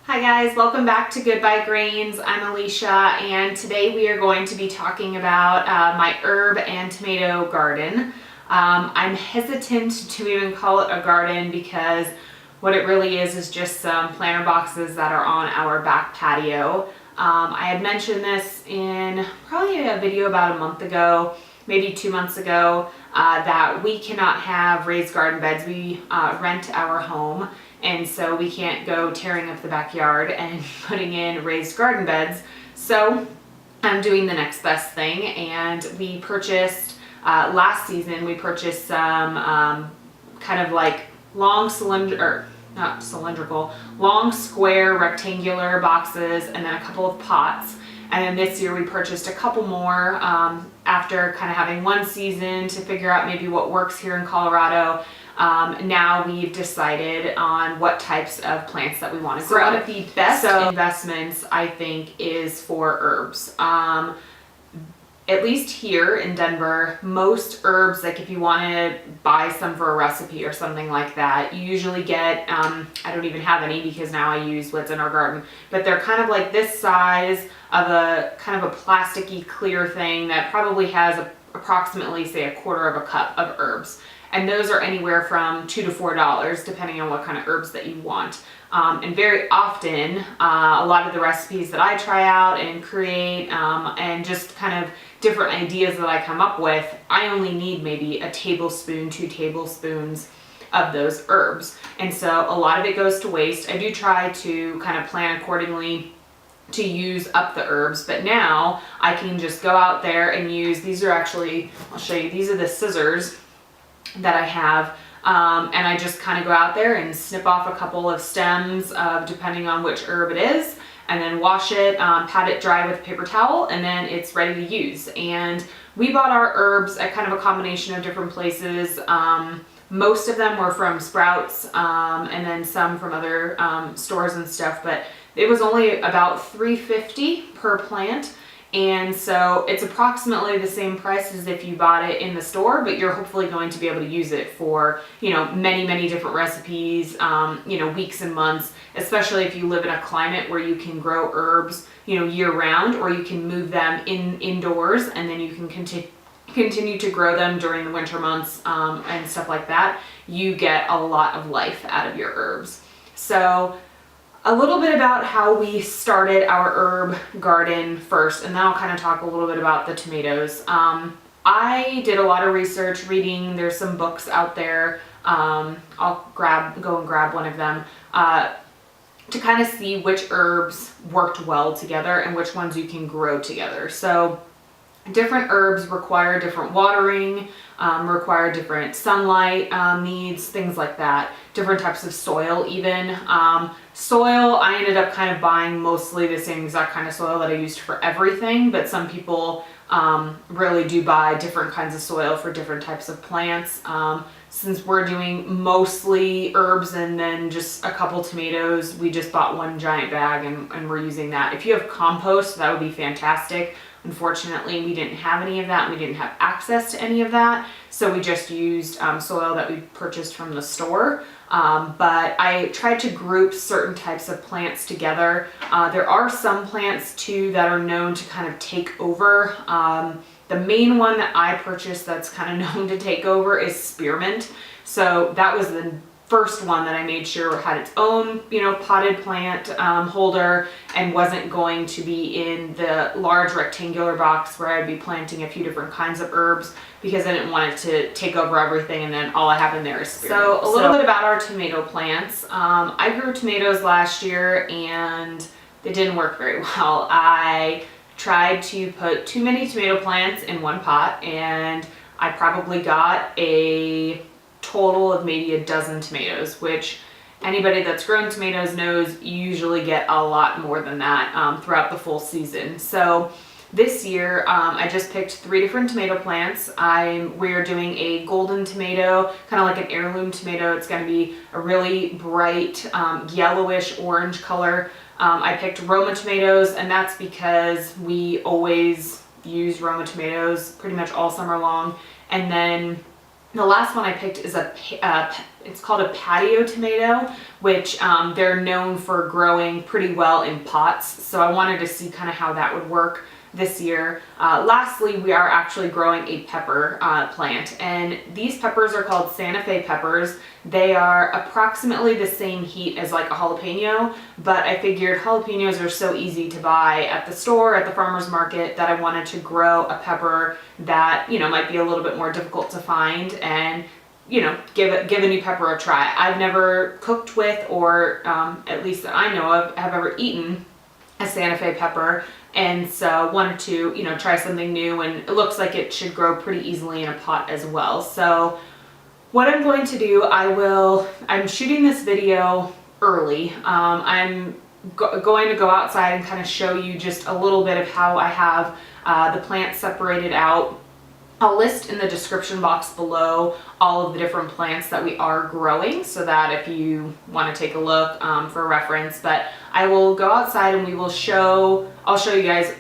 Hi guys, welcome back to Goodbye Grains. I'm Alicia and today we are going to be talking about my herb and tomato garden. I'm hesitant to even call it a garden because what it really is just some planter boxes that are on our back patio. I had mentioned this in probably a video about a month ago, maybe 2 months ago, that we cannot have raised garden beds. We rent our home, and so we can't go tearing up the backyard and putting in raised garden beds. So I'm doing the next best thing, and we purchased, last season, we purchased some kind of like long long square rectangular boxes, and then a couple of pots. And then this year we purchased a couple more after kind of having one season to figure out maybe what works here in Colorado. Now we've decided on what types of plants that we want to grow. One of the best investments, I think, is for herbs. At least here in Denver, most herbs, like if you want to buy some for a recipe or something like that, you usually get, I don't even have any because now I use what's in our garden, but they're kind of like this size of a kind of a plasticky clear thing that probably has approximately, say, a quarter of a cup of herbs. And those are anywhere from $2 to $4 depending on what kind of herbs that you want. And very often, a lot of the recipes that I try out and create and just kind of different ideas that I come up with, I only need maybe a tablespoon, 2 tablespoons of those herbs. And so a lot of it goes to waste. I do try to kind of plan accordingly to use up the herbs, but now I can just go out there and use, these are actually, I'll show you, these are the scissors that I have. And I just kind of go out there and snip off a couple of stems depending on which herb it is, and then wash it, pat it dry with a paper towel, and then it's ready to use. And we bought our herbs at kind of a combination of different places. Most of them were from Sprouts, and then some from other stores and stuff, but it was only about $3.50 per plant. And so it's approximately the same price as if you bought it in the store, but you're hopefully going to be able to use it for, you know, many different recipes, you know, weeks and months, especially if you live in a climate where you can grow herbs, you know, year round, or you can move them indoors and then you can continue to grow them during the winter months and stuff like that. You get a lot of life out of your herbs. So a little bit about how we started our herb garden first, and then I'll kind of talk a little bit about the tomatoes. I did a lot of research reading. There's some books out there. I'll go and grab one of them to kind of see which herbs worked well together and which ones you can grow together. So different herbs require different watering, require different sunlight needs, things like that. Different types of soil even. Soil, I ended up kind of buying mostly the same exact kind of soil that I used for everything, but some people really do buy different kinds of soil for different types of plants. Since we're doing mostly herbs and then just a couple tomatoes, we just bought one giant bag and we're using that. If you have compost, that would be fantastic. Unfortunately, we didn't have any of that. We didn't have access to any of that. So we just used soil that we purchased from the store. But I tried to group certain types of plants together. There are some plants too that are known to kind of take over. The main one that I purchased that's kind of known to take over is spearmint. So that was the first one that I made sure had its own, you know, potted plant holder and wasn't going to be in the large rectangular box where I'd be planting a few different kinds of herbs, because I didn't want it to take over everything and then all I have in there is spearmint. So a little bit about our tomato plants. I grew tomatoes last year and they didn't work very well. I tried to put too many tomato plants in one pot, and I probably got a total of maybe a dozen tomatoes, which anybody that's grown tomatoes knows you usually get a lot more than that throughout the full season. So this year I just picked 3 different tomato plants. We're doing a golden tomato, kind of like an heirloom tomato. It's going to be a really bright yellowish orange color. I picked Roma tomatoes, and that's because we always use Roma tomatoes pretty much all summer long. And then The last one I picked is it's called a patio tomato, which they're known for growing pretty well in pots. So I wanted to see kind of how that would work this year. Lastly, we are actually growing a pepper plant, and these peppers are called Santa Fe peppers. They are approximately the same heat as like a jalapeno, but I figured jalapenos are so easy to buy at the store, at the farmer's market, that I wanted to grow a pepper that, you know, might be a little bit more difficult to find, and you know, give a new pepper a try. I've never cooked with, or at least that I know of, have ever eaten a Santa Fe pepper, and so wanted to, you know, try something new, and it looks like it should grow pretty easily in a pot as well. So what I'm going to do, I'm shooting this video early. I'm going to go outside and kind of show you just a little bit of how I have the plants separated out. I'll list in the description box below all of the different plants that we are growing, so that if you want to take a look for reference. But I will go outside and I'll show you guys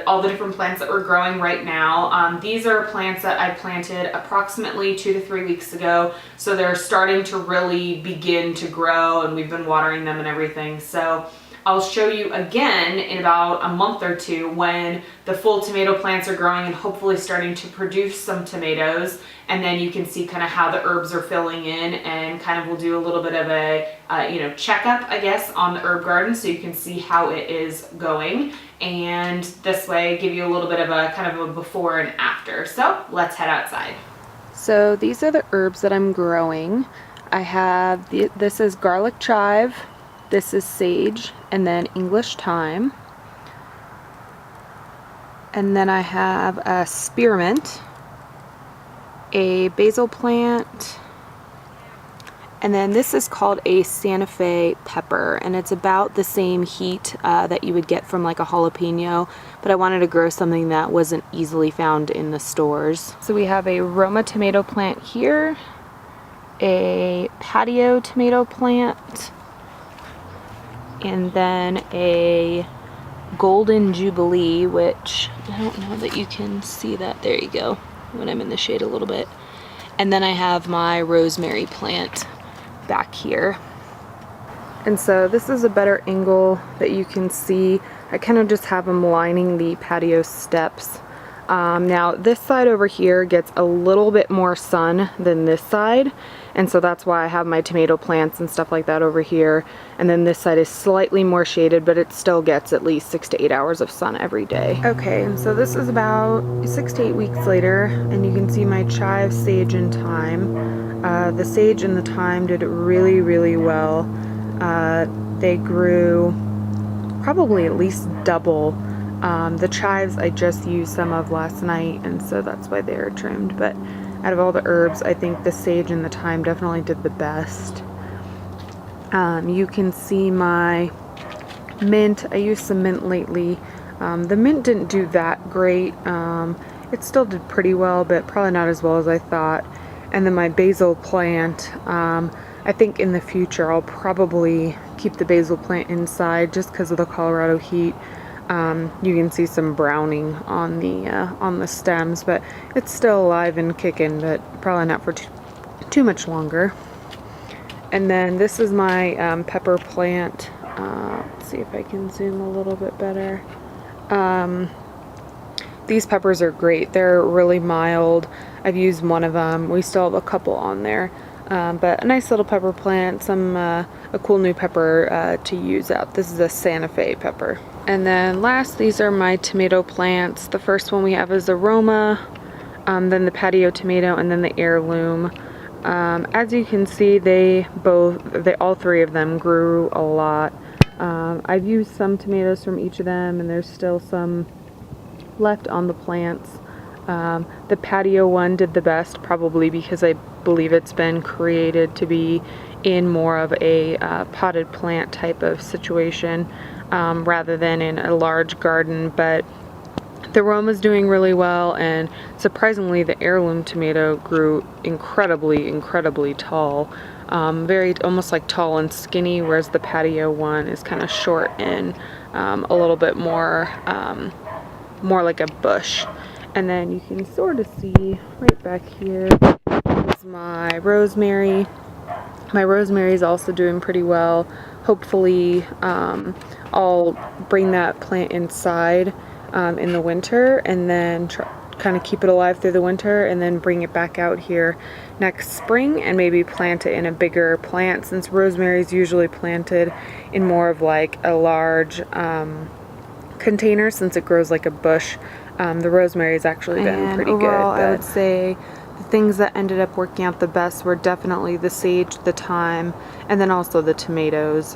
all the different plants that we're growing right now. These are plants that I planted approximately 2 to 3 weeks ago, so they're starting to really begin to grow, and we've been watering them and everything. So I'll show you again in about a month or two when the full tomato plants are growing and hopefully starting to produce some tomatoes, and then you can see kind of how the herbs are filling in, and kind of we'll do a little bit of a you know, checkup, I guess, on the herb garden, so you can see how it is going, and this way give you a little bit of a kind of a before and after. So let's head outside. So these are the herbs that I'm growing. I have this is garlic chive, this is sage, and then English thyme. And then I have a spearmint, a basil plant, and then this is called a Santa Fe pepper, and it's about the same heat that you would get from like a jalapeno, but I wanted to grow something that wasn't easily found in the stores. So we have a Roma tomato plant here, a patio tomato plant, and then a golden jubilee, which I don't know that you can see that. There you go, when I'm in the shade a little bit. And then I have my rosemary plant back here. And so this is a better angle that you can see. I kind of just have them lining the patio steps. Now this side over here gets a little bit more sun than this side, and so that's why I have my tomato plants and stuff like that over here. And then this side is slightly more shaded, but it still gets at least 6 to 8 hours of sun every day. Okay, and so this is about 6 to 8 weeks later, and you can see my chive, sage, and thyme. The sage and the thyme did really, really well. They grew probably at least double. The chives I just used some of last night, and so that's why they're trimmed. But out of all the herbs, I think the sage and the thyme definitely did the best. You can see my mint. I used some mint lately. The mint didn't do that great. It still did pretty well, but probably not as well as I thought. And then my basil plant, I think in the future I'll probably keep the basil plant inside just because of the Colorado heat. You can see some browning on the stems, but it's still alive and kicking, but probably not for too much longer. And then this is my pepper plant. Let's see if I can zoom a little bit better. These peppers are great. They're really mild. I've used one of them. We still have a couple on there. But a nice little pepper plant, a cool new pepper to use out. This is a Santa Fe pepper. And then last, these are my tomato plants. The first one we have is the Roma, then the patio tomato, and then the heirloom. As you can see, all three of them grew a lot. I've used some tomatoes from each of them, and there's still some left on the plants. The patio one did the best, probably because I believe it's been created to be in more of a potted plant type of situation rather than in a large garden. But the Roma's doing really well, and surprisingly the heirloom tomato grew incredibly tall. Almost like tall and skinny, whereas the patio one is kind of short and a little bit more like a bush. And then you can sort of see right back here, is my rosemary. My rosemary is also doing pretty well. Hopefully I'll bring that plant inside in the winter and then kind of keep it alive through the winter and then bring it back out here next spring and maybe plant it in a bigger plant, since rosemary is usually planted in more of like a large container since it grows like a bush. The rosemary has actually been pretty overall, good. I would say the things that ended up working out the best were definitely the sage, the thyme, and then also the tomatoes.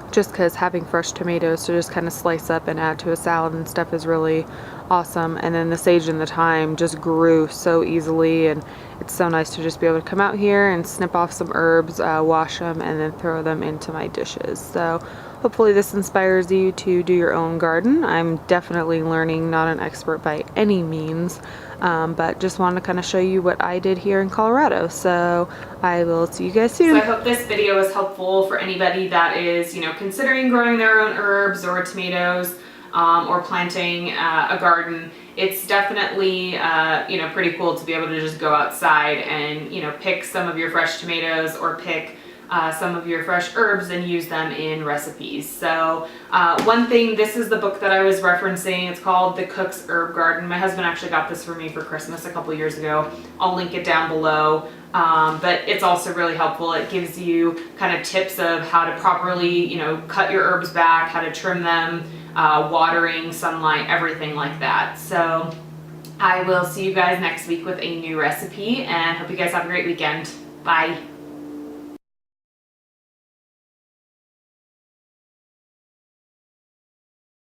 Just because having fresh tomatoes to just kind of slice up and add to a salad and stuff is really awesome. And then the sage and the thyme just grew so easily, and it's so nice to just be able to come out here and snip off some herbs, wash them, and then throw them into my dishes. So hopefully this inspires you to do your own garden. I'm definitely learning, not an expert by any means, but just wanted to kind of show you what I did here in Colorado. So I will see you guys soon. So I hope this video was helpful for anybody that is, considering growing their own herbs or tomatoes, or planting a garden. It's definitely, pretty cool to be able to just go outside and, pick some of your fresh tomatoes or pick some of your fresh herbs and use them in recipes. So one thing, this is the book that I was referencing. It's called The Cook's Herb Garden. My husband actually got this for me for Christmas a couple years ago. I'll link it down below. But it's also really helpful. It gives you kind of tips of how to properly, cut your herbs back, how to trim them, watering, sunlight, everything like that. So I will see you guys next week with a new recipe, and hope you guys have a great weekend. Bye.